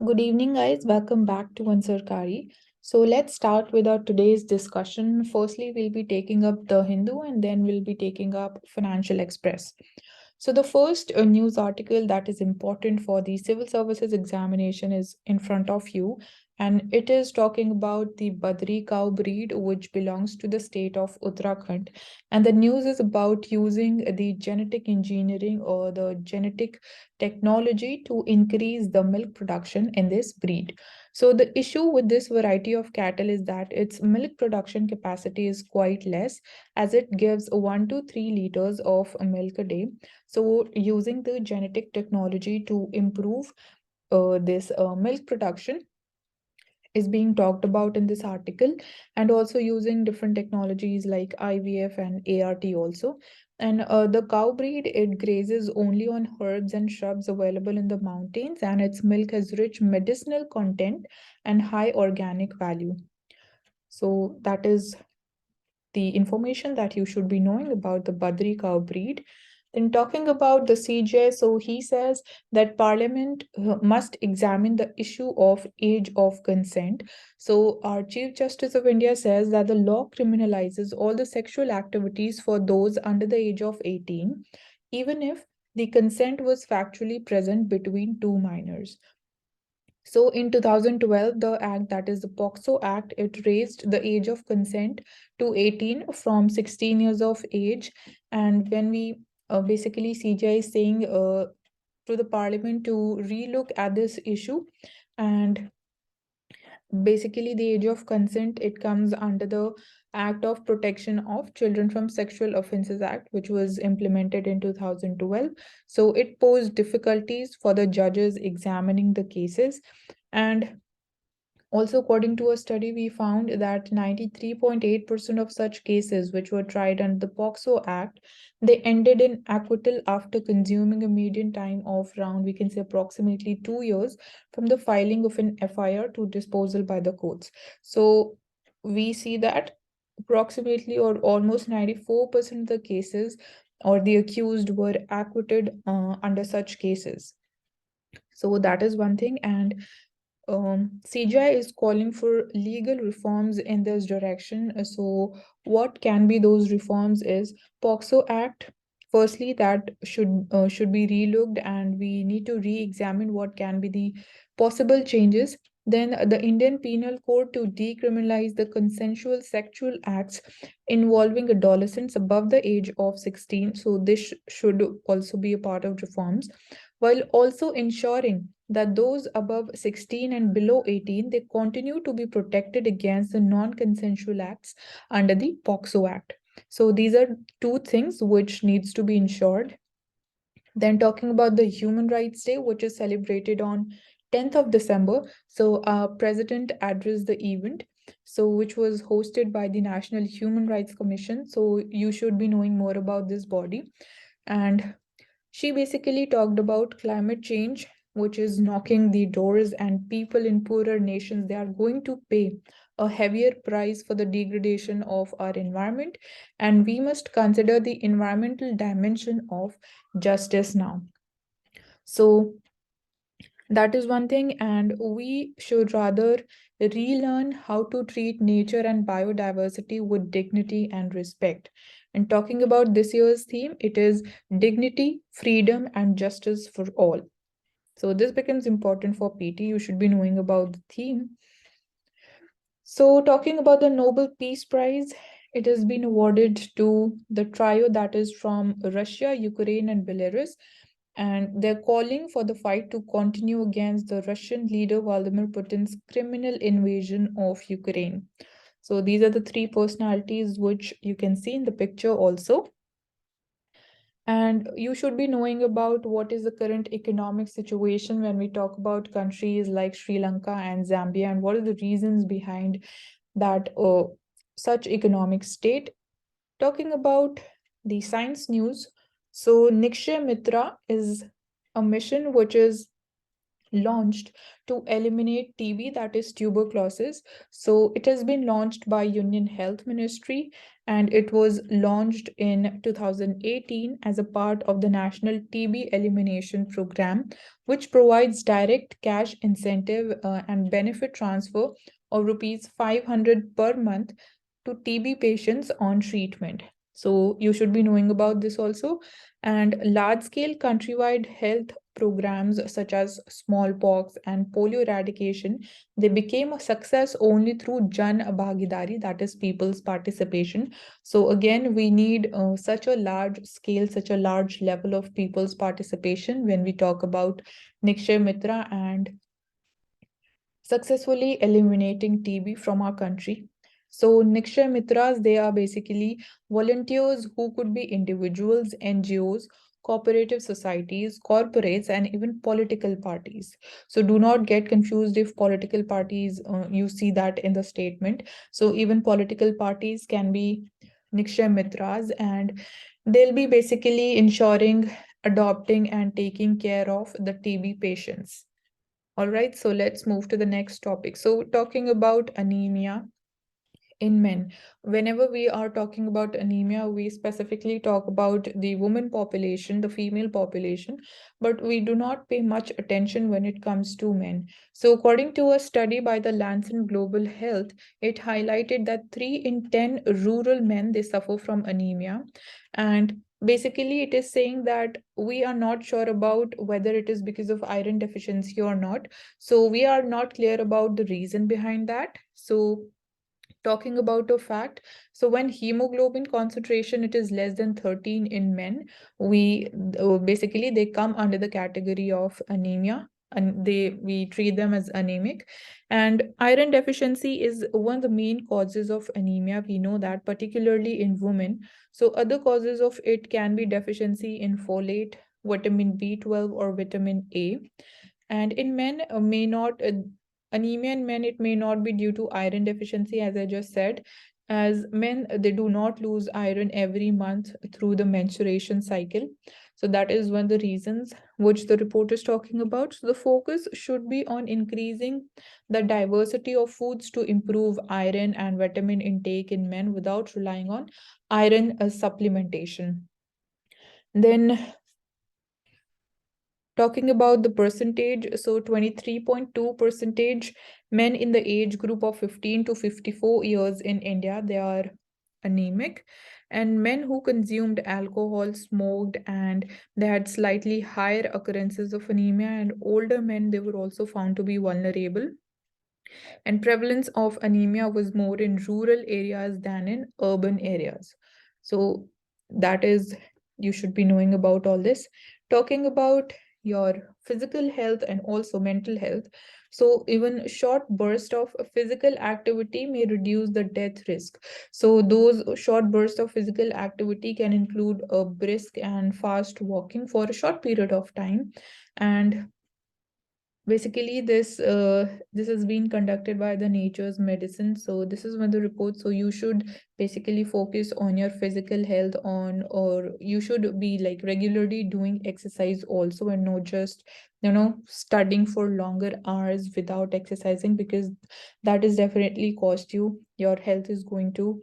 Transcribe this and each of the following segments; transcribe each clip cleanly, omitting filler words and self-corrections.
Good evening, guys. Welcome back to Ansarkari. So let's start with our today's discussion. Firstly, we'll be taking up the Hindu and then we'll be taking up Financial Express. So the first news article that is important for the civil services examination is in front of you, and it is talking about the Badri cow breed, which belongs to the state of Uttarakhand. And the news is about using the genetic engineering or the genetic technology to increase the milk production in this breed. So the issue with this variety of cattle is that its milk production capacity is quite less, as it gives 1 to 3 liters of milk a day. So using the genetic technology to improve this milk production is being talked about in this article, and also using different technologies like IVF and ART also. And the cow breed, it grazes only on herbs and shrubs available in the mountains, and its milk has rich medicinal content and high organic value. So that is the information that you should be knowing about the Badri cow breed. Then talking about the CJ, so he says that Parliament must examine the issue of age of consent. So our Chief Justice of India says that the law criminalizes all the sexual activities for those under the age of 18, even if the consent was factually present between two minors. So in 2012, the act, that is the POXO Act, it raised the age of consent to 18 from 16 years of age. And when we basically CJ is saying to the parliament to relook at this issue, and basically the age of consent, it comes under the Act of Protection of Children from Sexual Offences Act, which was implemented in 2012. So it posed difficulties for the judges examining the cases. And also, according to a study, we found that 93.8% of such cases which were tried under the POXO Act, they ended in acquittal after consuming a median time of around, we can say, approximately 2 years from the filing of an FIR to disposal by the courts. So we see that approximately or almost 94% of the cases or the accused were acquitted under such cases. So that is one thing. And CGI is calling for legal reforms in this direction. So, what can be those reforms is POXO Act. Firstly, that should be relooked, and we need to re-examine what can be the possible changes. Then the Indian Penal Code to decriminalize the consensual sexual acts involving adolescents above the age of 16. So this should also be a part of reforms, while also ensuring that those above 16 and below 18, they continue to be protected against the non-consensual acts under the POXO Act. So these are two things which needs to be ensured. Then talking about the Human Rights Day, which is celebrated on 10th of December. So our president addressed the event, so which was hosted by the National Human Rights Commission. So you should be knowing more about this body. And she basically talked about climate change, which is knocking the doors, and people in poorer nations, they are going to pay a heavier price for the degradation of our environment, and we must consider the environmental dimension of justice now. So that is one thing, and we should rather relearn how to treat nature and biodiversity with dignity and respect. And talking about this year's theme, it is dignity, freedom, and justice for all. So this becomes important for PT. You should be knowing about the theme. So talking about the Nobel Peace Prize, it has been awarded to the trio that is from Russia, Ukraine, and Belarus, and they're calling for the fight to continue against the Russian leader Vladimir Putin's criminal invasion of Ukraine. So these are the three personalities which you can see in the picture also. And you should be knowing about what is the current economic situation when we talk about countries like Sri Lanka and Zambia, and what are the reasons behind that such economic state. Talking about the science news, so Nikshay Mitra is a mission which is launched to eliminate TB, that is tuberculosis. So it has been launched by Union Health Ministry, and it was launched in 2018 as a part of the National TB Elimination Program, which provides direct cash incentive and benefit transfer of rupees 500 per month to TB patients on treatment. So you should be knowing about this also. And large scale countrywide health programs such as smallpox and polio eradication, they became a success only through Jan Bhagidari, that is people's participation. So again, we need such a large scale, such a large level of people's participation when we talk about Nikshay Mitra and successfully eliminating TB from our country. So Nikshay Mitras, they are basically volunteers who could be individuals, NGOs, cooperative societies, corporates, and even political parties. So do not get confused if political parties, you see that in the statement. So even political parties can be Nikshay Mitras, and they'll be basically ensuring, adopting, and taking care of the TB patients. All right, so let's move to the next topic. So talking about anemia in men. Whenever we are talking about anemia, we specifically talk about the woman population, the female population, but we do not pay much attention when it comes to men. So according to a study by the Lancet Global Health, it highlighted that 3 in 10 rural men, they suffer from anemia. And basically it is saying that we are not sure about whether it is because of iron deficiency or not. So we are not clear about the reason behind that. So talking about a fact, so when hemoglobin concentration it is less than 13 in men, we basically they come under the category of anemia, and we treat them as anemic. And iron deficiency is one of the main causes of anemia, we know that, particularly in women. So other causes of it can be deficiency in folate, vitamin B12, or vitamin A. And in men, may not anemia in men, it may not be due to iron deficiency, as I just said. As men, they do not lose iron every month through the menstruation cycle. So that is one of the reasons which the report is talking about. So the focus should be on increasing the diversity of foods to improve iron and vitamin intake in men without relying on iron supplementation. Then talking about the percentage, so 23.2 percentage men in the age group of 15 to 54 years in India, they are anemic. And men who consumed alcohol, smoked, and they had slightly higher occurrences of anemia. And older men, they were also found to be vulnerable. And prevalence of anemia was more in rural areas than in urban areas. So that is, you should be knowing about all this. Talking about your physical health and also mental health. So even short burst of physical activity may reduce the death risk. So those short bursts of physical activity can include a brisk and fast walking for a short period of time. And basically this has been conducted by the Nature's Medicine. So this is one of the reports. So you should basically focus on your physical health on, or you should be like regularly doing exercise also, and not just studying for longer hours without exercising, because that is definitely cost you, your health is going to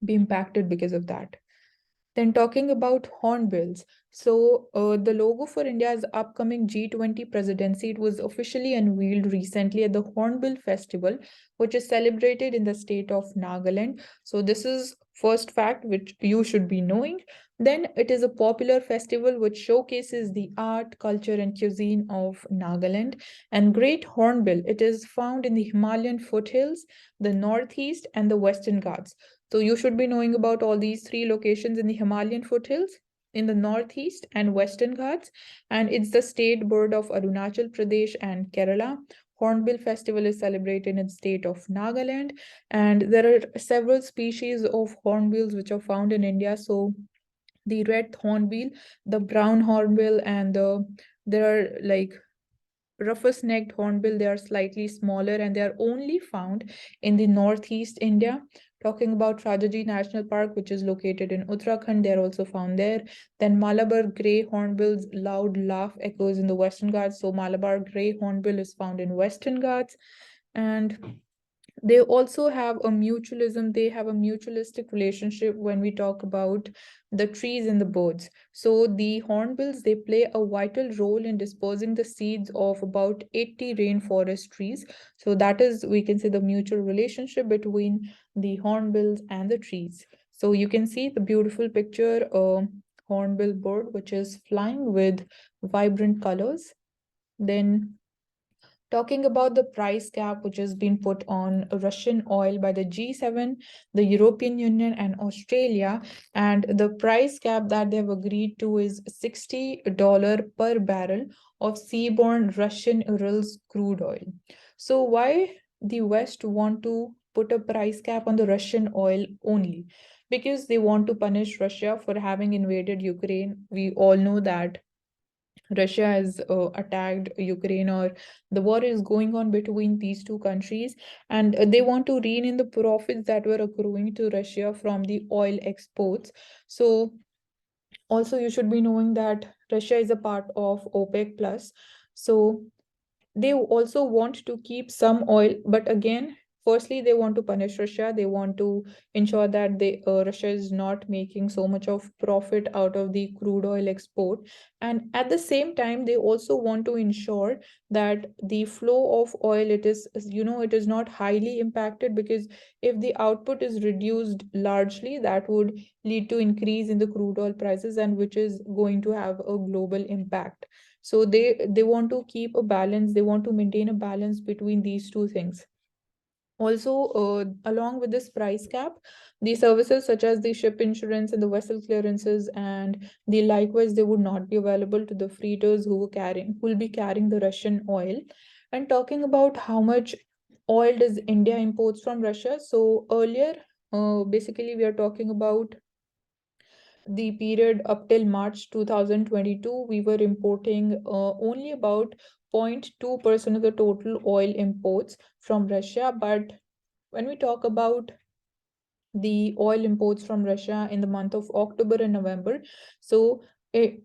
be impacted because of that. Then talking about hornbills. So the logo for India's upcoming G20 presidency, it was officially unveiled recently at the Hornbill Festival, which is celebrated in the state of Nagaland. So this is first fact which you should be knowing. Then it is a popular festival which showcases the art, culture, and cuisine of Nagaland. And Great Hornbill, it is found in the Himalayan foothills, the Northeast, and the Western Ghats. So you should be knowing about all these three locations in the Himalayan foothills, in the Northeast and Western Ghats, and it's the state bird of Arunachal Pradesh and Kerala. Hornbill Festival is celebrated in the state of Nagaland, and there are several species of hornbills which are found in India. So the red hornbill, the brown hornbill, and there are like rufous-necked hornbill. They are slightly smaller and they are only found in the Northeast India. Talking about Rajaji National Park, which is located in Uttarakhand, they're also found there. Then Malabar grey hornbill's loud laugh echoes in the Western Ghats. So Malabar grey hornbill is found in Western Ghats. And they also have a mutualism, they have a mutualistic relationship when we talk about the trees and the birds. So the hornbills, they play a vital role in dispersing the seeds of about 80 rainforest trees. So that is, we can say, the mutual relationship between the hornbills and the trees. So you can see the beautiful picture, hornbill bird which is flying with vibrant colors. Then talking about the price cap which has been put on Russian oil by the G7, the European Union, and Australia. And the price cap that they've agreed to is $60 per barrel of seaborne Russian Urals crude oil. So, why the West want to put a price cap on the Russian oil only? Because they want to punish Russia for having invaded Ukraine. We all know that Russia has attacked Ukraine, or the war is going on between these two countries, and they want to rein in the profits that were accruing to Russia from the oil exports. So, also, you should be knowing that Russia is a part of OPEC plus. So, they also want to keep some oil, but again, firstly, they want to punish Russia. They want to ensure that Russia is not making so much of profit out of the crude oil export. And at the same time, they also want to ensure that the flow of oil, it is not highly impacted, because if the output is reduced largely, that would lead to increase in the crude oil prices, and which is going to have a global impact. So they want to keep a balance, they want to maintain a balance between these two things. Also, along with this price cap, the services such as the ship insurance and the vessel clearances and the likewise, they would not be available to the freighters who will be carrying the Russian oil. And talking about how much oil does India imports from Russia. So earlier, basically we are talking about the period up till March 2022, we were importing only about 0.2% of the total oil imports from Russia. But when we talk about the oil imports from Russia in the month of October and November, so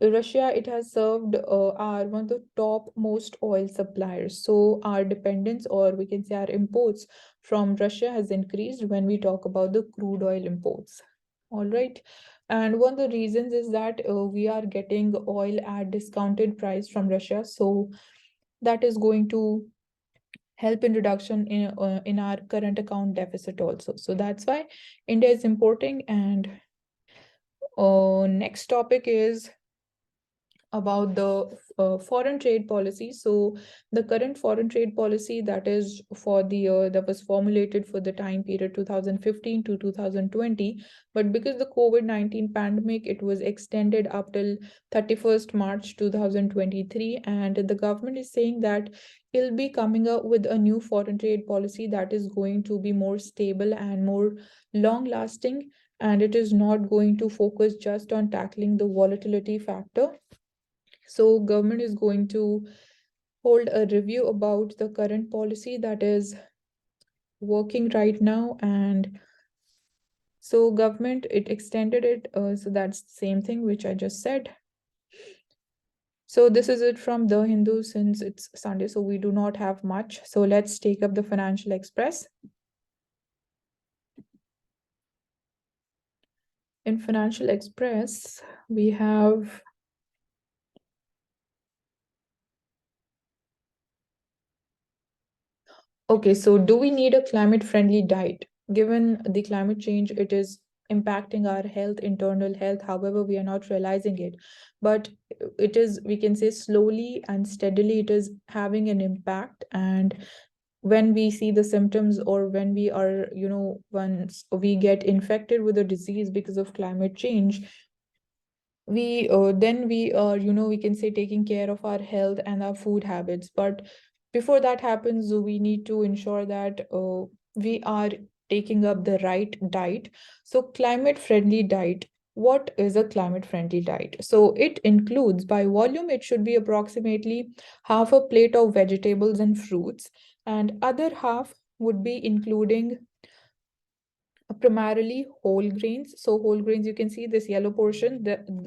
Russia, it has served our one of the top most oil suppliers. So our dependence, or we can say our imports from Russia, has increased when we talk about the crude oil imports. All right. And one of the reasons is that we are getting oil at discounted price from Russia. So that is going to help in reduction in our current account deficit also. So that's why India is importing. And next topic is about the foreign trade policy. So the current foreign trade policy that is for the year that was formulated for the time period 2015 to 2020, but because the COVID-19 pandemic, it was extended up till 31st March 2023, and the government is saying that it'll be coming up with a new foreign trade policy that is going to be more stable and more long lasting, and it is not going to focus just on tackling the volatility factor. So government is going to hold a review about the current policy that is working right now. And so government, it extended it. So that's the same thing which I just said. So this is it from The Hindu, since it's Sunday, so we do not have much. So let's take up the Financial Express. In Financial Express, we have okay, so do we need a climate-friendly diet? Given the climate change, it is impacting our health, internal health. However, we are not realizing it. But it is, we can say, slowly and steadily, it is having an impact. And when we see the symptoms, or when we are, once we get infected with a disease because of climate change, we then we are, we can say, taking care of our health and our food habits. But before that happens, we need to ensure that we are taking up the right diet. So climate friendly diet, what is a climate friendly diet? So it includes, by volume, it should be approximately half a plate of vegetables and fruits, and other half would be including primarily whole grains. So whole grains, you can see this yellow portion,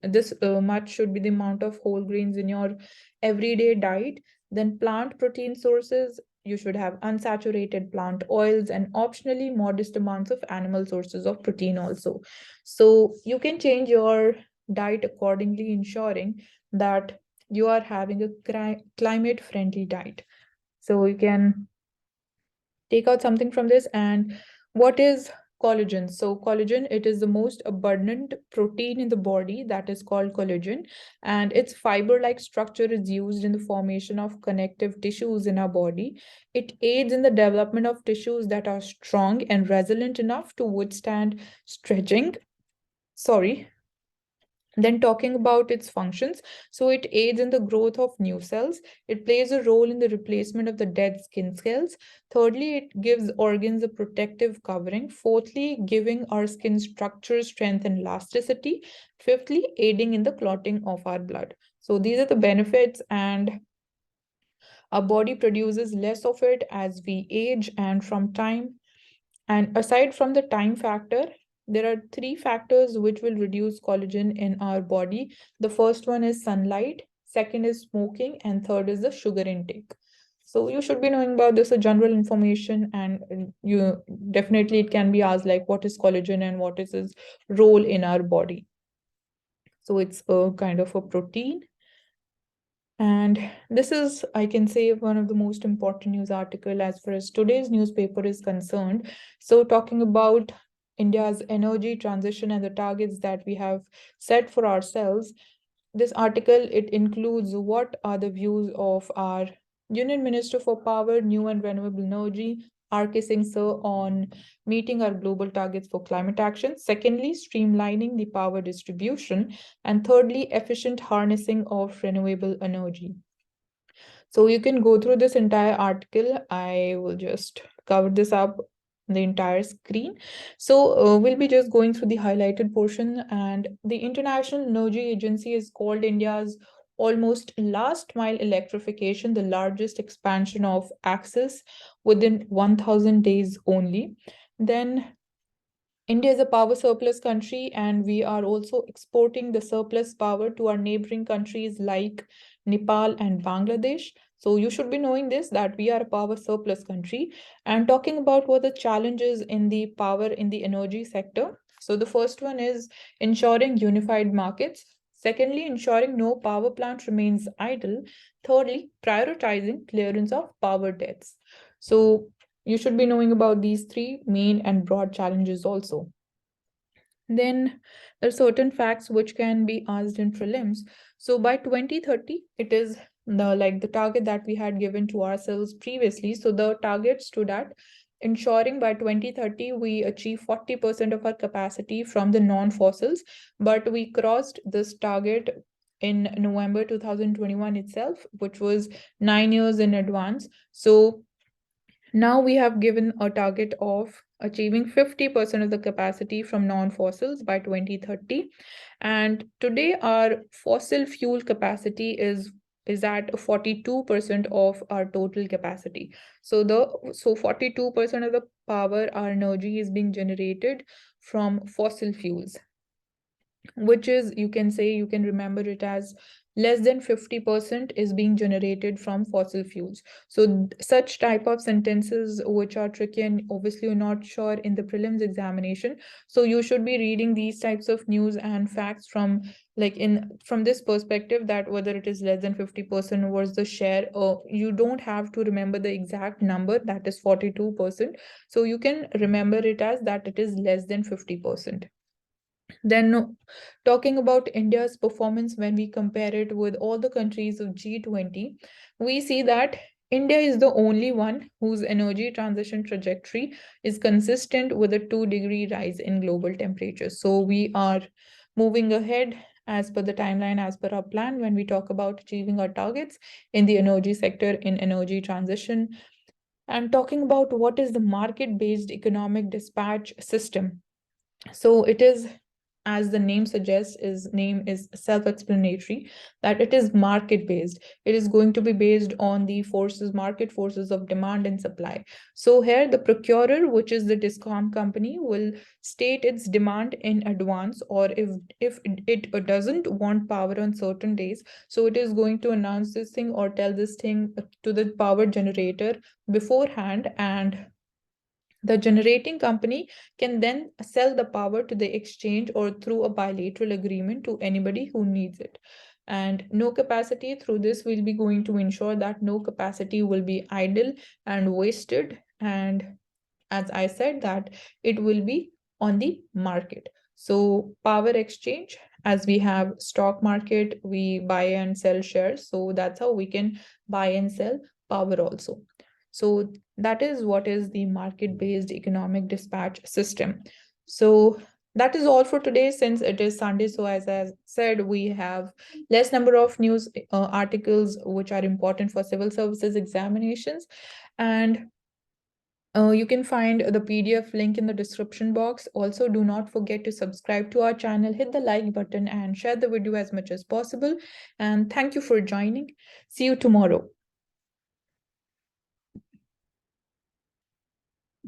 this much should be the amount of whole grains in your everyday diet. Then plant protein sources, you should have unsaturated plant oils and optionally modest amounts of animal sources of protein also. So you can change your diet accordingly, ensuring that you are having a climate friendly diet. So you can take out something from this. And what is collagen? So collagen, it is the most abundant protein in the body that is called collagen, and its fiber like structure is used in the formation of connective tissues in our body. It aids in the development of tissues that are strong and resilient enough to withstand stretching. Sorry, then talking about its functions, so it aids in the growth of new cells. It plays a role in the replacement of the dead skin cells. Thirdly, it gives organs a protective covering. Fourthly, giving our skin structure, strength, and elasticity. Fifthly, aiding in the clotting of our blood. So these are the benefits, and our body produces less of it as we age and from time. And aside from the time factor, there are three factors which will reduce collagen in our body. The first one is sunlight, second is smoking, and third is the sugar intake. So you should be knowing about this, a general information, and you definitely it can be asked like what is collagen and what is its role in our body. So it's a kind of a protein. And this is, I can say, one of the most important news article as far as today's newspaper is concerned. So talking about India's energy transition and the targets that we have set for ourselves, this article, it includes what are the views of our Union Minister for Power, New and Renewable Energy, R.K. Singh Sir, on meeting our global targets for climate action. Secondly, streamlining the power distribution. And thirdly, efficient harnessing of renewable energy. So you can go through this entire article. I will just cover this up the entire screen. So we'll be just going through the highlighted portion. And the International Energy Agency is called India's almost last mile electrification, the largest expansion of access within 1000 days only. Then India is a power surplus country, and we are also exporting the surplus power to our neighboring countries like Nepal and Bangladesh. So you should be knowing this, that we are a power surplus country. And talking about what the challenges in the power in the energy sector. So the first one is ensuring unified markets. Secondly, ensuring no power plant remains idle. Thirdly, prioritizing clearance of power debts. So you should be knowing about these three main and broad challenges also. Then there are certain facts which can be asked in prelims. So by 2030, it is the target that we had given to ourselves previously. So the target stood at ensuring by 2030 we achieve 40% of our capacity from the non-fossils, but we crossed this target in November 2021 itself, which was 9 years in advance. So now we have given a target of achieving 50% of the capacity from non-fossils by 2030. And today our fossil fuel capacity is at 42% of our total capacity. So 42% of the power, our energy is being generated from fossil fuels, which is, you can say, you can remember it as less than 50% is being generated from fossil fuels. So such type of sentences which are tricky and obviously you're not sure in the prelims examination, so you should be reading these types of news and facts from from this perspective, that whether it is less than 50% was the share, or you don't have to remember the exact number, that is 42%. So you can remember it as that it is less than 50%. Then, talking about India's performance when we compare it with all the countries of G20, we see that India is the only one whose energy transition trajectory is consistent with a 2-degree rise in global temperature. So we are moving ahead as per the timeline, as per our plan, when we talk about achieving our targets in the energy sector, in energy transition. And talking about what is the market-based economic dispatch system. So it is as the name suggests, name is self-explanatory, that it is market-based. It is going to be based on the market forces of demand and supply. So here the procurer, which is the discom company, will state its demand in advance, or if it doesn't want power on certain days, so it is going to announce this thing or tell this thing to the power generator beforehand, and the generating company can then sell the power to the exchange or through a bilateral agreement to anybody who needs it. And no capacity through this will be going to ensure that no capacity will be idle and wasted. And as I said, that it will be on the market. So power exchange, as we have stock market, we buy and sell shares. So that's how we can buy and sell power also. So that is what is the market-based economic dispatch system. So that is all for today, since it is Sunday. So as I said, we have less number of news articles which are important for civil services examinations. And you can find the PDF link in the description box. Also, do not forget to subscribe to our channel, hit the like button, and share the video as much as possible. And thank you for joining. See you tomorrow.